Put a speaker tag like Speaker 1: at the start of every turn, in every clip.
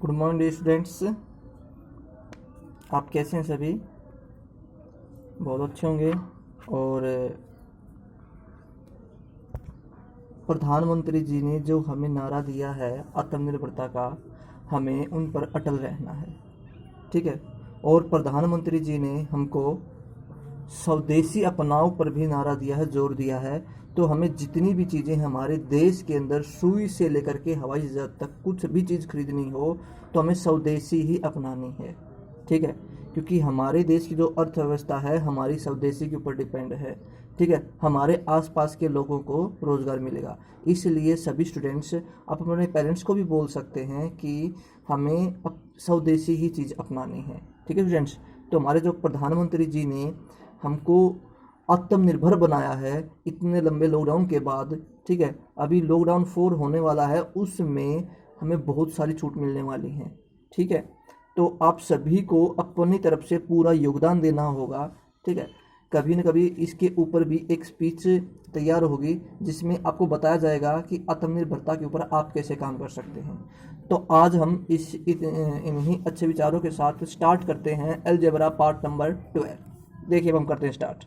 Speaker 1: Good morning students. आप कैसे हैं? सभी बहुत अच्छे होंगे। और प्रधानमंत्री जी ने जो हमें नारा दिया है आत्मनिर्भरता का, हमें उन पर अटल रहना है। ठीक है। और प्रधानमंत्री जी ने हमको स्वदेशी अपनाओ पर भी नारा दिया है, जोर दिया है। तो हमें जितनी भी चीज़ें हमारे देश के अंदर सुई से लेकर के हवाई जहाज तक कुछ भी चीज़ खरीदनी हो तो हमें स्वदेशी ही अपनानी है। ठीक है। क्योंकि हमारे देश की जो अर्थव्यवस्था है हमारी स्वदेशी के ऊपर डिपेंड है। ठीक है। हमारे आसपास के लोगों को रोज़गार मिलेगा। इसलिए सभी स्टूडेंट्स आप अपने पेरेंट्स को भी बोल सकते हैं कि हमें स्वदेशी ही चीज़ अपनानी है। ठीक है स्टूडेंट्स। तो हमारे जो प्रधानमंत्री जी ने हमको आत्मनिर्भर बनाया है इतने लंबे लॉकडाउन के बाद। ठीक है। अभी लॉकडाउन 4 होने वाला है, उसमें हमें बहुत सारी छूट मिलने वाली है। ठीक है। तो आप सभी को अपनी तरफ से पूरा योगदान देना होगा। ठीक है। कभी न कभी इसके ऊपर भी एक स्पीच तैयार होगी जिसमें आपको बताया जाएगा कि आत्मनिर्भरता के ऊपर आप कैसे काम कर सकते हैं। तो आज हम इन्हीं अच्छे विचारों के साथ स्टार्ट करते हैं अलजेब्रा पार्ट नंबर 12। देखिए अब हम करते हैं स्टार्ट।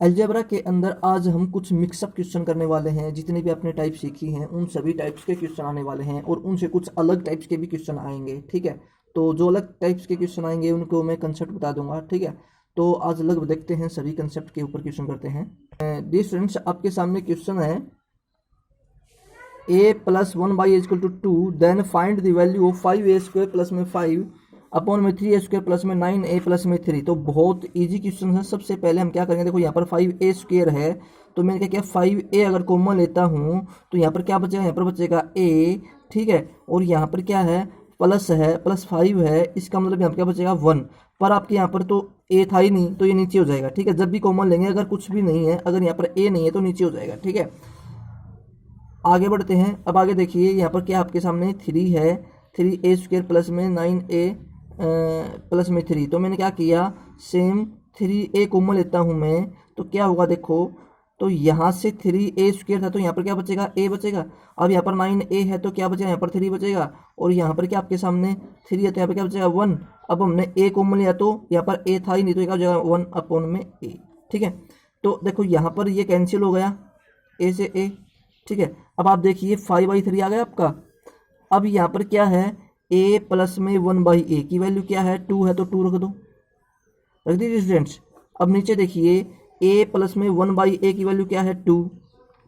Speaker 1: अलजेब्रा के अंदर आज हम कुछ मिक्सअप क्वेश्चन करने वाले हैं। जितने भी आपने टाइप सीखी हैं उन सभी टाइप्स के क्वेश्चन आने वाले हैं और उनसे कुछ अलग टाइप्स के भी क्वेश्चन आएंगे। ठीक है। तो जो अलग टाइप्स के क्वेश्चन आएंगे उनको मैं कंसेप्ट बता दूंगा। ठीक है। तो आज अलग देखते हैं, सभी कंसेप्ट के ऊपर क्वेश्चन करते हैं। डियर स्टूडेंट्स, आपके सामने क्वेश्चन है a + 1/a = 2, then find the value of 5a² plus में 5 अपॉन में 3a² प्लस में 9a प्लस में 3। तो बहुत इजी क्वेश्चन है। सबसे पहले हम क्या करेंगे, देखो यहाँ पर 5a² है तो मैंने क्या किया 5a अगर कॉमन लेता हूँ तो यहाँ पर क्या बचेगा, यहाँ पर बचेगा a। ठीक है। और यहाँ पर क्या है, प्लस है, +5 है, इसका मतलब यहाँ पर क्या बचेगा 1। पर आपके यहाँ पर तो a था ही नहीं तो ये नीचे हो जाएगा। ठीक है। जब भी कॉमन लेंगे अगर कुछ भी नहीं है, अगर यहाँ पर a नहीं है तो नीचे हो जाएगा। ठीक है। आगे बढ़ते हैं। अब आगे देखिए यहाँ पर क्या आपके सामने 3 है, 3a² प्लस में 9a प्लस में 3। तो मैंने क्या किया, सेम 3a कॉमन लेता हूँ मैं तो क्या होगा देखो, तो यहाँ से 3a² था तो यहाँ पर क्या बचेगा, a बचेगा। अब यहाँ पर 9a है तो क्या बचेगा, यहाँ पर 3 बचेगा। और यहाँ पर क्या आपके सामने 3 है तो यहाँ पर क्या बचेगा 1। अब हमने a कॉमन लिया तो यहाँ पर a था ही नहीं तो क्या हो जाएगा 1 अपॉन में a। ठीक है। तो देखो यहाँ पर ये कैंसिल हो गया a से a। ठीक है। अब आप देखिए 5/3 आ गया आपका। अब यहाँ पर क्या है, a प्लस में 1/a की वैल्यू क्या है, 2 है तो 2 रख दो, रख दीजिए स्टूडेंट्स। अब नीचे देखिए a प्लस में 1/a की वैल्यू क्या है 2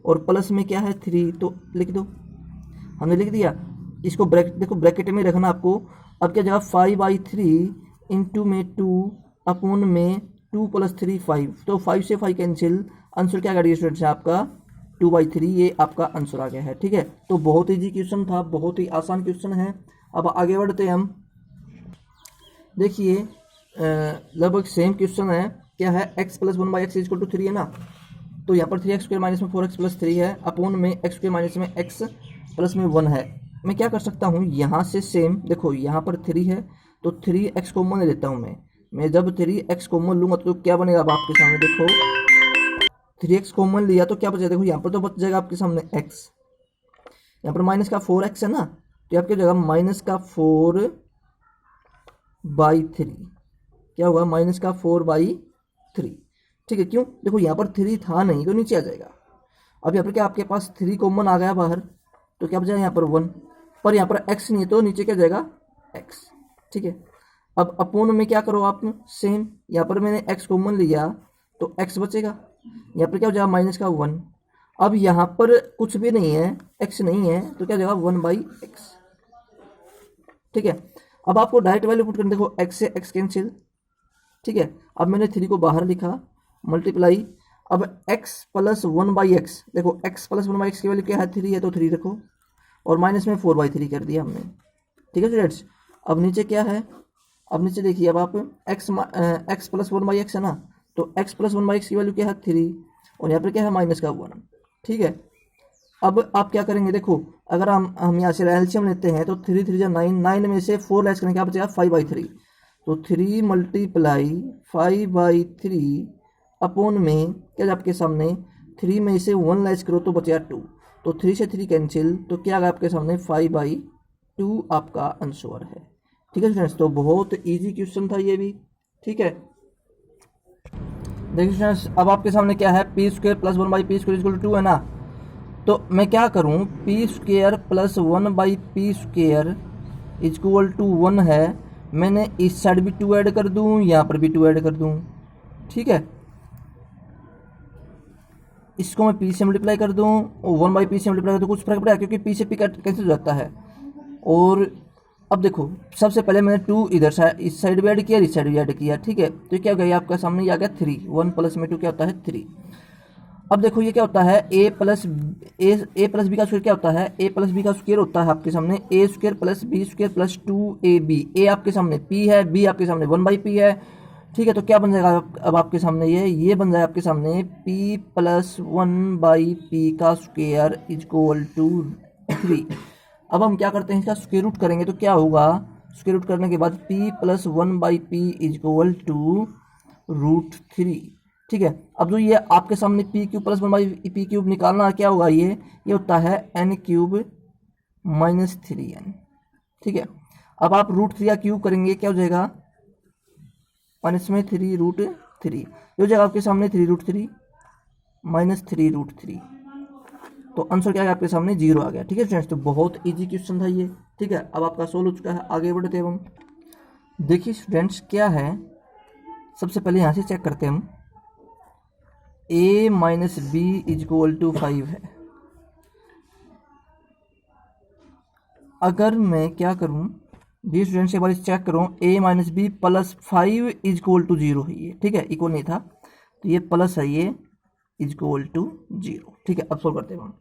Speaker 1: और प्लस में क्या है 3 तो लिख दो, हमने लिख दिया। इसको ब्रैकेट देखो ब्रैकेट में रखना आपको। अब क्या जगह 5/3 इंटू में 2 अपॉन में 2 + 3 5। तो 5 से 5 कैंसिल, आंसर क्या करिए स्टूडेंट्स आपका 2/3। ये आपका आंसर आ गया है। ठीक है। तो बहुत ईजी क्वेश्चन था, बहुत ही आसान क्वेश्चन है। अब आगे बढ़ते हैं हम। देखिए लगभग सेम क्वेश्चन है। क्या है, x + 1/x = 3 है ना। तो यहाँ पर 3x² माइनस में 4x + 3 है अपॉन में x² माइनस में x प्लस में 1 है। मैं क्या कर सकता हूँ, यहाँ से सेम देखो यहाँ पर 3 है तो 3x कॉमन ले लेता हूँ मैं जब 3x कॉमन लूँगा तो क्या बनेगा, अब आपके सामने देखो 3x कॉमन लिया तो क्या बचेगा, देखो यहाँ पर तो बच जाएगा आपके सामने x, यहाँ पर माइनस का 4x है ना तो आपकी जगह -4/3 क्या होगा, -4/3। ठीक है। क्यों, देखो यहाँ पर 3 था नहीं तो नीचे आ जाएगा। अब यहाँ पर क्या आपके पास 3 कॉमन आ गया बाहर तो क्या बचा यहाँ पर 1, पर यहाँ पर x नहीं तो नीचे क्या जाएगा x। ठीक है। अब अपोन में क्या करो आप, सेम यहाँ पर मैंने x कॉमन लिया तो x बचेगा, यहाँ पर क्या हो जाएगा -1। अब यहाँ पर कुछ भी नहीं है, x नहीं है तो क्या हो जाएगा 1/x। ठीक है। अब आपको डायरेक्ट वैल्यू पुट करना, देखो x से x कैंसिल। ठीक है। अब मैंने 3 को बाहर लिखा, मल्टीप्लाई। अब x + 1/x, देखो x + 1/x की वैल्यू क्या है 3 है तो 3 रखो और माइनस में 4/3 कर दिया हमने। ठीक है स्टूडेंट्स। अब नीचे क्या है, अब नीचे देखिए अब आप x + 1/x है ना तो x + 1/x की वैल्यू क्या है 3 और यहाँ पर क्या है -1। ठीक है। अब आप क्या करेंगे, देखो अगर हम यहाँ से एलसीएम लेते हैं तो 3 3 9, 9 में से 4 लेस करेंगे क्या बचेगा 5/3। तो 3 × 5/3 अपॉन में क्या आपके सामने 3 में से 1 लेस करो तो बचेगा 2। तो 3 से 3 कैंसिल तो क्या आ गया आपके सामने 5/3। 2 आपका आंसर है। ठीक है स्टूडेंट्स, तो बहुत इजी क्वेश्चन था ये भी। ठीक है, देखिए स्टूडेंट्स, अब आपके सामने क्या है, पी स्क्वायर प्लस 1/p² = 2 है ना। तो मैं क्या करूं, पी स्क्वायर प्लस 1/p² = 1 है। मैंने इस साइड भी 2 ऐड कर दूं, यहाँ पर भी 2 ऐड कर दूं। ठीक है, इसको मैं p से मल्टीप्लाई कर दूं और 1/p से मल्टीप्लाई कर दूं, कुछ फर्क पड़ेगा क्योंकि p से p कैंसिल हो जाता है। और अब देखो, सबसे पहले मैंने 2 इधर साइड, इस साइड भी ऐड किया, इस साइड भी ऐड किया। ठीक है, तो क्या हो गया, आपका सामने ये आ गया 3, 1 प्लस में 2 क्या होता है 3। अब देखो ये क्या होता है, a प्लस बी का स्क्वायर क्या होता है, a प्लस बी का स्क्वायर होता है आपके सामने a² plus b² plus 2ab। a आपके सामने p है, b आपके सामने 1/p है। ठीक है, तो क्या बन जाएगा अब आपके सामने, ये बन जाएगा आपके सामने p प्लस 1/p का स्क्वायर = 3। अब हम क्या करते हैं, इसका स्क्वायर रूट करेंगे तो क्या होगा, स्क्वायर रूट करने के बाद p प्लस 1/p = √3। ठीक है, अब जो ये आपके सामने p³ प्लस 1/p³ निकालना क्या होगा, ये होता है n³ - 3n। ठीक है, अब आप √3 का क्यूब करेंगे, क्या हो जाएगा, -3√3, ये हो जाएगा आपके सामने 3√3 - 3√3। तो आंसर क्या है आपके सामने, 0 आ गया। ठीक है फ्रेंड्स, तो बहुत इजी क्वेश्चन था ये। ठीक है, अब आपका सोल्व हो चुका है, आगे बढ़ते हैं हम। देखिए स्टूडेंट्स क्या है, सबसे पहले यहाँ से चेक करते हैं हम, a - b = 5 है। अगर मैं क्या करूं, डी स्टूडेंट्स एक बार चेक करूं, a - b प्लस 5 = 0 है ये। ठीक है, इक्वल नहीं था तो ये प्लस है, ये = 0। ठीक है, अब सोल्व करते हैं हम,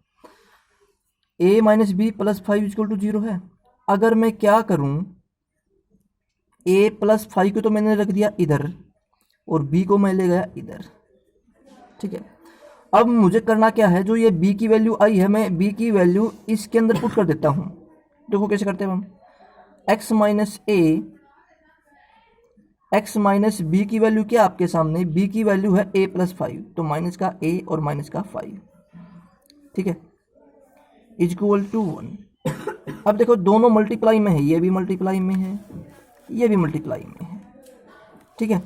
Speaker 1: a - b प्लस 5 = 0 है। अगर मैं क्या करूं, a प्लस 5 को तो मैंने रख दिया इधर और b को मैं ले गया इधर। ठीक है, अब मुझे करना क्या है, जो ये b की वैल्यू आई है, मैं b की वैल्यू इसके अंदर पुट कर देता हूं। देखो कैसे करते हैं हम, x माइनस b की वैल्यू क्या आपके सामने, b की वैल्यू है a प्लस 5, तो माइनस का a और माइनस का 5। ठीक है, =1। अब देखो दोनों मल्टीप्लाई में है, ये भी मल्टीप्लाई में है, ये भी मल्टीप्लाई में है। ठीक है,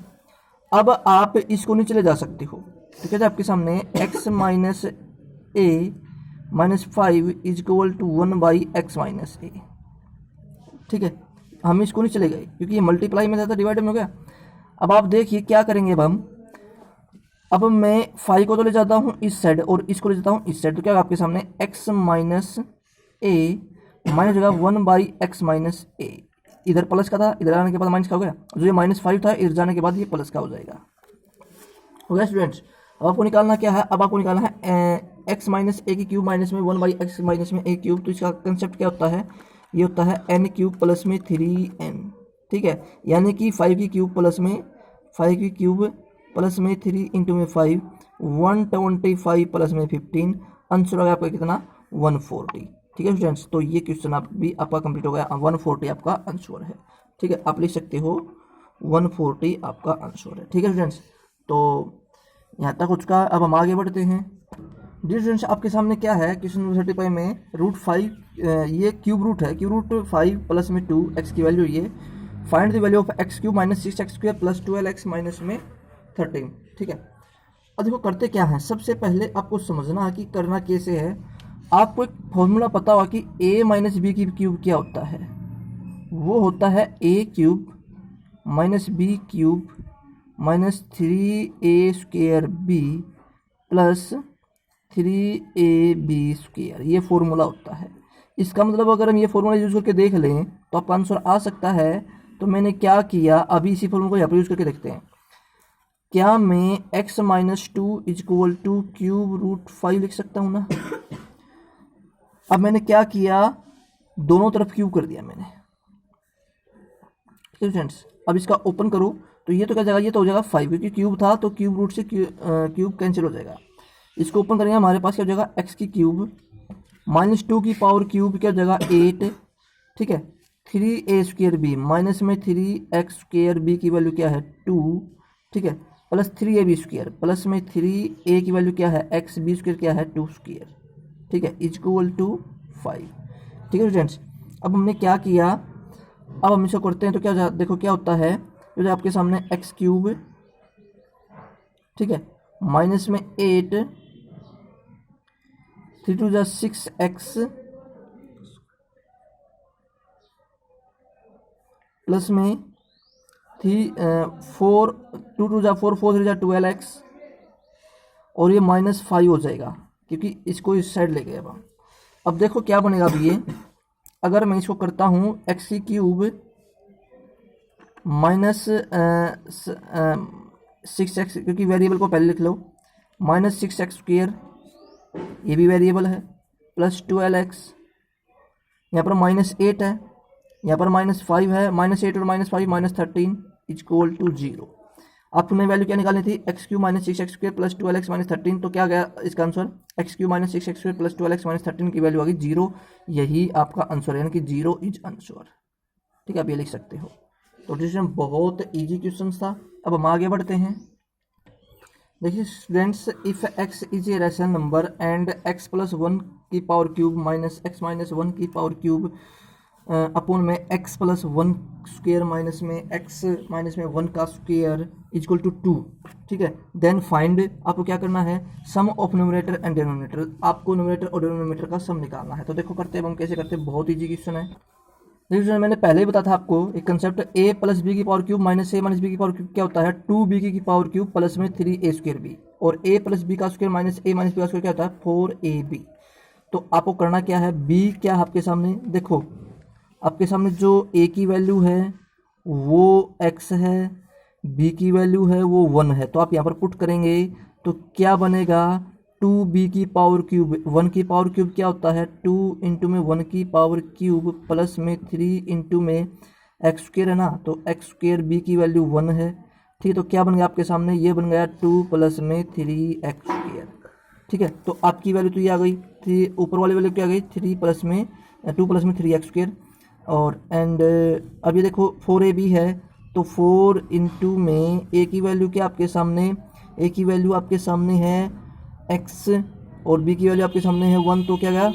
Speaker 1: अब आप इसको नीचे ले जा सकते हो, तो कहते हैं आपके सामने x minus a minus 5 = 1/x - a। ठीक है, हम इसको नहीं चले गए क्योंकि ये मल्टीप्लाई में था, डिवाइड में हो गया। अब आप देखिए क्या करेंगे, अब मैं 5 को तो ले जाता हूँ इस साइड और इसको ले जाता हूँ इस साइड, तो क्या आपके सामने x माइनस a माइनस होगा 1/x - a। इधर प्लस का था, इधर आने के बाद माइनस का हो गया, जो ये -5 था इधर जाने के बाद ये प्लस का हो जाएगा। हो गया स्टूडेंट्स, अब आपको निकालना क्या है, अब आपको निकालना है x माइनस a की क्यूब माइनस में 1/x माइनस में a क्यूब। तो इसका कंसेप्ट क्या होता है, ये होता है n³ प्लस में 3n। ठीक है, यानी कि 5 की क्यूब प्लस में 3 इंटू में 5, 125 प्लस में 15, आंसर होगा आपका कितना, 140। ठीक है स्टूडेंट्स, तो ये क्वेश्चन आप भी आपका कंप्लीट हो गया, 140 आपका आंसर है। ठीक है, आप लिख सकते हो 140 आपका आंसर है। ठीक है स्टूडेंट्स, तो यहाँ तक हो चुका है। अब हम आगे बढ़ते हैं। डियर स्टूडेंट्स, आपके सामने क्या है, क्वेश्चन नंबर 35 में √5, ये क्यूब रूट है, क्यूब रूट 5 प्लस में 2 x की वैल्यू ये, find the value of x³ - 6x² plus 12x minus में 13। ठीक है, अब देखो करते क्या है, सबसे पहले आपको समझना है कि करना कैसे है। आपको एक फॉर्मूला पता होगा कि a माइनस बी की क्यूब क्या होता है, वो होता है a³ minus b³ minus 3a² plus 3ab²। ये फॉर्मूला होता है। इसका मतलब अगर हम ये फॉर्मूला यूज़ करके देख लें तो आपका आंसर आ सकता है। तो मैंने क्या किया, अभी इसी फॉर्मूला को यहाँ पर यूज़ करके देखते हैं। क्या मैं x माइनस 2 = √5 लिख सकता हूँ ना। अब मैंने क्या किया, दोनों तरफ क्यूब कर दिया मैंने। ठीक है फ्रेंड्स, अब इसका ओपन करो तो ये तो क्या जाएगा, ये तो हो जाएगा 5, क्योंकि क्यूब था तो क्यूब रूट से क्यूब कैंसिल हो जाएगा। इसको ओपन करेंगे, हमारे पास क्या हो जाएगा, x की क्यूब माइनस 2 की पावर क्यूब क्या हो जाएगा 8। ठीक है, 3a² माइनस में 3x² की वैल्यू क्या है 2। ठीक है, प्लस 3ab² प्लस में 3a की वैल्यू क्या है x, b² क्या है 2²। ठीक है, =5। ठीक है स्टूडेंट्स, अब हमने क्या किया, अब हम इसको करते हैं तो क्या देखो क्या होता है, जो आपके सामने एक्स क्यूब, ठीक है, माइनस में 8, 3 टू जा 6x प्लस में 4, 2 टू जा 4, 4 3 जा 12x, और ये -5 हो जाएगा क्योंकि इसको इस साइड ले गए। अब देखो क्या बनेगा अभी ये, अगर मैं इसको करता हूँ एक्स की क्यूब माइनस 6x, क्योंकि वेरिएबल को पहले लिख लो, -6x², ये भी वेरिएबल है, प्लस 12x, यहाँ पर -8 है, यहाँ पर -5 है, -8 और -5 -13 इक्वल टू 0। आपको हमें वैल्यू क्या निकालनी थी, x³ -6x² प्लस 12x -13, तो क्या गया इसका answer, x³ -6x² plus 12x -13 की वैल्यू आ गई 0। यही आपका आंसर है, यानी कि 0 इज आंसर। ठीक है, आप ये लिख सकते हो। तो डिस्कशन बहुत इजी क्वेश्चन था। अब हम आगे बढ़ते हैं। देखिए students, if x is a rational number and x + 1 की पावर क्यूब माइनस x - 1 की पावर क्यूब अपॉन में x + 1 स्क्वायर माइनस में x - 1 का स्क्वायर इक्वल टू 2, ठीक है, देन फाइंड, आपको क्या करना है, सम ऑफ न्यूमरेटर एंड डिनोमिनेटर, आपको न्यूमरेटर और डिनोमिनेटर का सम निकालना है। तो देखो करते हैं हम, कैसे करते हैं, बहुत ईजी क्वेश्चन है। देखिए मैंने पहले ही बताया था आपको एक कंसेप्ट, a + b की power cube minus a - b की पावर क्यूब क्या होता है, 2b की पावर क्यूब प्लस में 3a²b, और a + b का स्क्वायर माइनस a - b का स्क्वायर क्या होता है, 4ab। तो आपको करना क्या है, b क्या है आपके सामने, देखो आपके सामने जो a की वैल्यू है वो x है, b की वैल्यू है वो 1 है, तो आप यहाँ पर पुट करेंगे तो क्या बनेगा, 2b की पावर क्यूब, 1 की पावर क्यूब क्या होता है, 2 इंटू में 1 की पावर क्यूब प्लस में 3 इंटू में x² है ना, तो x² b की वैल्यू 1 है, ठीक है। तो क्या बन गया आपके सामने, ये बन गया 2 प्लस में 3x², ठीक है। तो आपकी वैल्यू तो ये आ गई, 3 ऊपर वाली वैल्यू क्या आ गई, 2 प्लस में 3x², और एंड अब ये देखो 4ab है, तो 4 इंटू में a की वैल्यू क्या आपके सामने, a की वैल्यू आपके सामने है x और b की वैल्यू आपके सामने है 1, तो क्या गया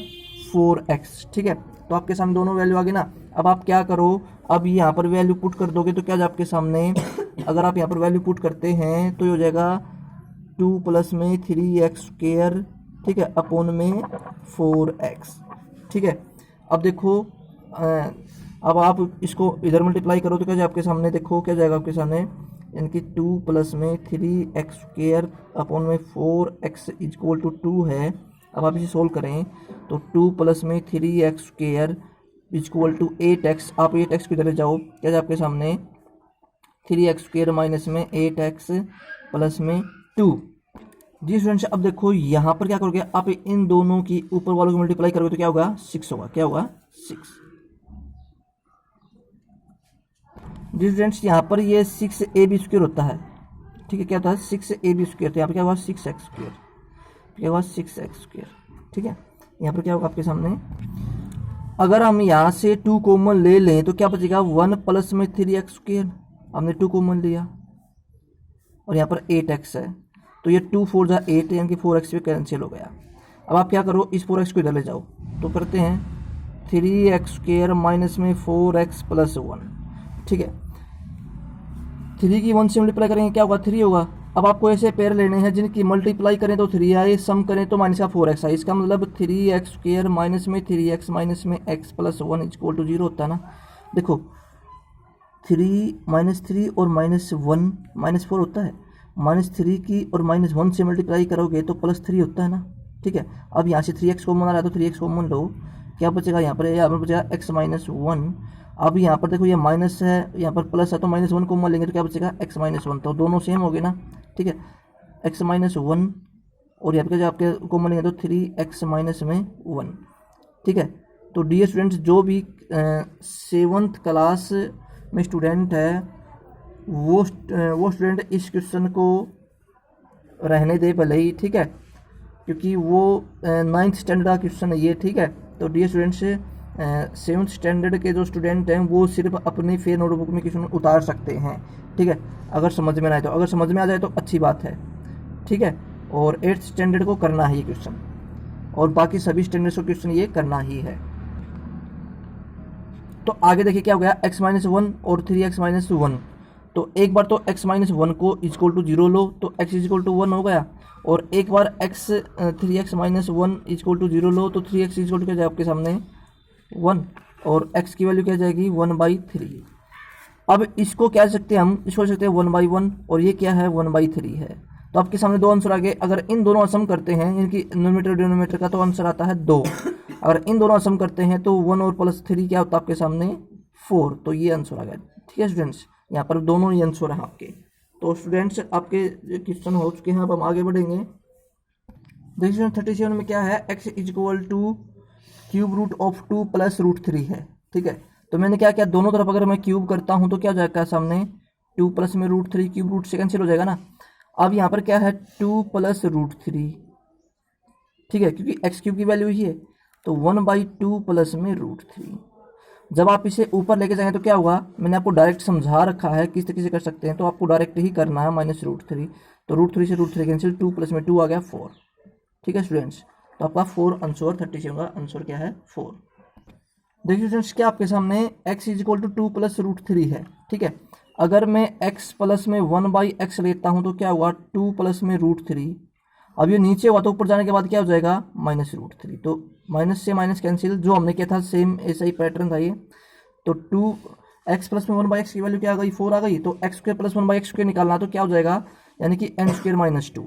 Speaker 1: 4x, ठीक है। तो आपके सामने दोनों वैल्यू आ गई ना। अब आप क्या करो, अब यहाँ पर वैल्यू पुट कर दोगे तो क्या जाए आपके सामने, अगर आप यहाँ पर वैल्यू पुट करते हैं तो ये हो जाएगा 2 प्लस में 3x², ठीक है, अपॉन में 4x, ठीक है। अब देखो अब आप इसको इधर मल्टीप्लाई करो तो क्या जाए आपके सामने, देखो क्या जाएगा आपके सामने, यानी कि 2 प्लस में 3x² अपॉन में 4x इक्वल टू 2 है। अब आप इसे सोल्व करें तो 2 प्लस में 3x² इक्वल टू 8x, आप 8x को इधर ले जाओ, क्या जाए आपके सामने 3x² माइनस में 8x प्लस में 2। जी स्टूडेंट्स, अब देखो यहाँ पर क्या करोगे, आप इन दोनों की ऊपर वालों को मल्टीप्लाई करोगे तो क्या होगा, 6 होगा, क्या होगा 6। जी स्टूडेंट्स, यहाँ पर ये 6ab² होता है, ठीक है, क्या होता है 6ab², तो यहाँ पर क्या होगा 6x², क्या होगा 6x², ठीक है। यहाँ पर क्या होगा आपके सामने, अगर हम यहाँ से 2 कॉमन ले लें तो क्या बचेगा, 1 प्लस में 3x², हमने 2 कॉमन लिया, और यहाँ पर 8x है, तो ये 2 4 जा 8, यानी कि 4x पे कैंसिल हो गया। अब आप क्या करो, इस 4x को इधर ले जाओ, तो करते हैं 3x² माइनस में 4x प्लस 1, ठीक है। 3 की 1 से मल्टीप्लाई करेंगे क्या होगा, 3 होगा। अब आपको ऐसे पेयर लेने हैं जिनकी मल्टीप्लाई करें तो 3 आए, सम करें तो माइनस का 4x आए, इसका मतलब 3x² माइनस में 3x माइनस में x प्लस 1 इक्वल टू 0 होता है ना। देखो 3 -3 और -1 -4 होता है, -3 की और -1 से मल्टीप्लाई करोगे तो +3 होता है ना, ठीक है। अब यहाँ से 3x कॉमन आ रहा है तो 3x कॉमन लो, क्या बचेगा यहाँ पर बचेगा x - 1। अब यहाँ पर देखो ये माइनस है, यहाँ पर प्लस है, तो -1 कॉमन लेंगे तो क्या बचेगा x - 1, तो दोनों सेम हो गए ना, ठीक है, x - 1, और यहाँ पर आपके कॉमन लेंगे तो 3x - 1, ठीक है। तो डियर स्टूडेंट्स, जो भी 7th क्लास में स्टूडेंट है वो स्टूडेंट इस क्वेश्चन को रहने दे भले ही, ठीक है, क्योंकि वो 9th स्टैंडर्ड का क्वेश्चन है ये, ठीक है। तो डियर स्टूडेंट्स, 7th स्टैंडर्ड के जो स्टूडेंट हैं वो सिर्फ अपने फेयर नोटबुक में क्वेश्चन उतार सकते हैं, ठीक है, अगर समझ में ना आए तो, अगर समझ में आ जाए तो अच्छी बात है, ठीक है। और 8th स्टैंडर्ड को करना है ये क्वेश्चन, और बाकी सभी स्टैंडर्ड्स को क्वेश्चन ये करना ही है। तो आगे देखिए क्या हो गया, x माइनस वन और 3x माइनस वन। तो एक बार तो x माइनस वन को इक्वल टू जीरो लो तो x इक्वल टू वन हो गया, और एक बार x 3x minus one equal to zero लो तो 3x इक्वल टू क्या जाए आपके सामने वन, और x की वैल्यू क्या जाएगी 1/3। अब इसको क्या सकते हैं हम, इसको सकते हैं 1/1, और ये क्या है 1/3 है। तो आपके सामने दो आंसर आ गए। अगर इन दोनों सम करते हैं इनकी न्यूमरेटर डिनोमिनेटर का, तो आंसर आता है 2। अगर इन दोनों सम करते हैं तो 1 और प्लस 3 क्या होता है आपके सामने 4। तो ये आंसर आ गया। ठीक है स्टूडेंट्स, यहाँ पर दोनों ही आंसर है आपके। तो स्टूडेंट्स आपके क्वेश्चन हो चुके हैं, अब हम आगे बढ़ेंगे। देखिए 37 में क्या है, x equal to cube root of 2 plus root 3 है। ठीक है, तो मैंने क्या किया, दोनों तरफ अगर मैं क्यूब करता हूं तो क्या हो जाएगा सामने 2 प्लस में रूट 3, क्यूब रूट से कैंसिल हो जाएगा ना। अब यहाँ पर क्या है 2 प्लस रूट 3, ठीक है, क्योंकि एक्स क्यूब की वैल्यू ही है, तो 1/2 प्लस में रूट 3। जब आप इसे ऊपर लेके जाएंगे तो क्या होगा, मैंने आपको डायरेक्ट समझा रखा है किस तरीके से कर सकते हैं, तो आपको डायरेक्ट ही करना है माइनस रूट 3। तो रूट 3 से रूट 3 कैंसिल, 2 प्लस में 2 आ गया 4। ठीक है स्टूडेंट्स, तो आपका 4 आंसर 37 का आंसर क्या है 4। देखिए स्टूडेंट्स, क्या आपके सामने x equal to 2 plus root 3 है। ठीक है, अगर मैं x प्लस में 1/x लेता हूं तो क्या हुआ 2 प्लस में रूट 3। अब ये नीचे हुआ तो ऊपर जाने के बाद क्या हो जाएगा माइनस रूट 3। तो माइनस से माइनस कैंसिल, जो हमने किया था सेम ऐसा ही पैटर्न था ये। तो 2x प्लस में 1/x की वैल्यू क्या आ गई 4 आ गई, तो x स्क्वायर प्लस 1/x निकालना तो क्या हो जाएगा, यानी कि n स्क्वायर माइनस 2,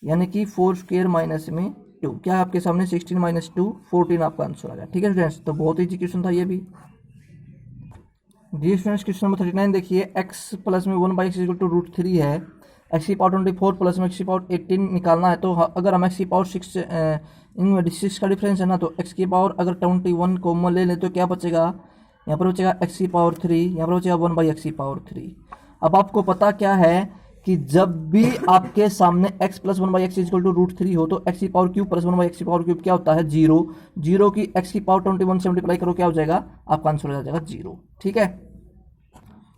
Speaker 1: यानी कि 4 स्क्वायर माइनस में 2, क्या है आपके सामने 16 माइनस 2 14 आपका आंसर आ गया। ठीक है स्टूडेंट्स, तो बहुत ईजी क्वेश्चन था ये भी। जी स्टूडेंट्स, क्वेश्चन नंबर 39 देखिए, x प्लस में 1/x इक्वल टू रूट 3 है, x की पावर 24 प्लस में x की पावर 18 निकालना है। तो अगर हम x की पावर 6 इनमें 6 का डिफरेंस है ना, तो x की पावर अगर 21 कॉमन ले लें तो क्या बचेगा, यहाँ पर बचेगा x की पावर 3, यहाँ पर बचेगा 1/x की पावर 3। अब आपको पता क्या है कि जब भी आपके सामने x प्लस 1/x इक्वल टू रूट 3 हो तो x की पावर क्यूब प्लस 1/x की पावर क्यूब क्या होता है 0। 0 की x की पावर 21 से मल्टीप्लाई करो क्या हो जाएगा, आपका आंसर हो जाएगा 0। ठीक है,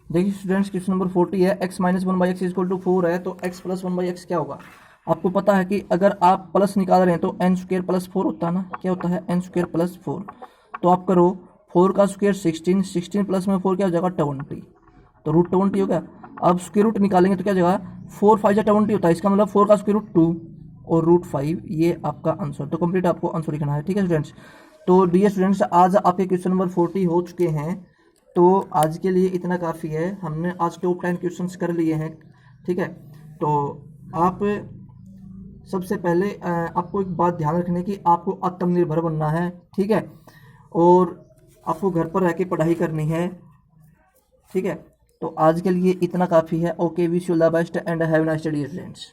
Speaker 1: देखिए स्टूडेंट्स क्वेश्चन नंबर 40 है, x minus 1/x equal to 4 है, तो x प्लस 1/x क्या होगा। आपको पता है कि अगर आप प्लस निकाल रहे हैं तो n स्क्वायर प्लस 4 होता है ना, क्या होता है n स्क्वायर प्लस 4। तो आप करो 4 का स्क्वायर 16, 16 प्लस में 4 क्या हो जाएगा 20, तो रूट 20 हो गया। अब स्क्वायर रूट निकालेंगे तो क्या जाएगा 4 5 20 होता है, इसका मतलब 4 का स्क्वायर रूट 2 और रूट 5, ये आपका आंसर। तो कंप्लीट आपको आंसर लिखना है। ठीक है स्टूडेंट्स, तो डियर स्टूडेंट्स आज आपके क्वेश्चन नंबर 40 हो चुके हैं। तो आज के लिए इतना काफ़ी है, हमने आज टॉप 10 क्वेश्चंस कर लिए हैं। ठीक है, तो आप सबसे पहले आपको एक बात ध्यान रखने की, आपको आत्मनिर्भर बनना है। ठीक है, और आपको घर पर रह के पढ़ाई करनी है। ठीक है, तो आज के लिए इतना काफ़ी है। Okay, wish you the best and have nice day dear friends.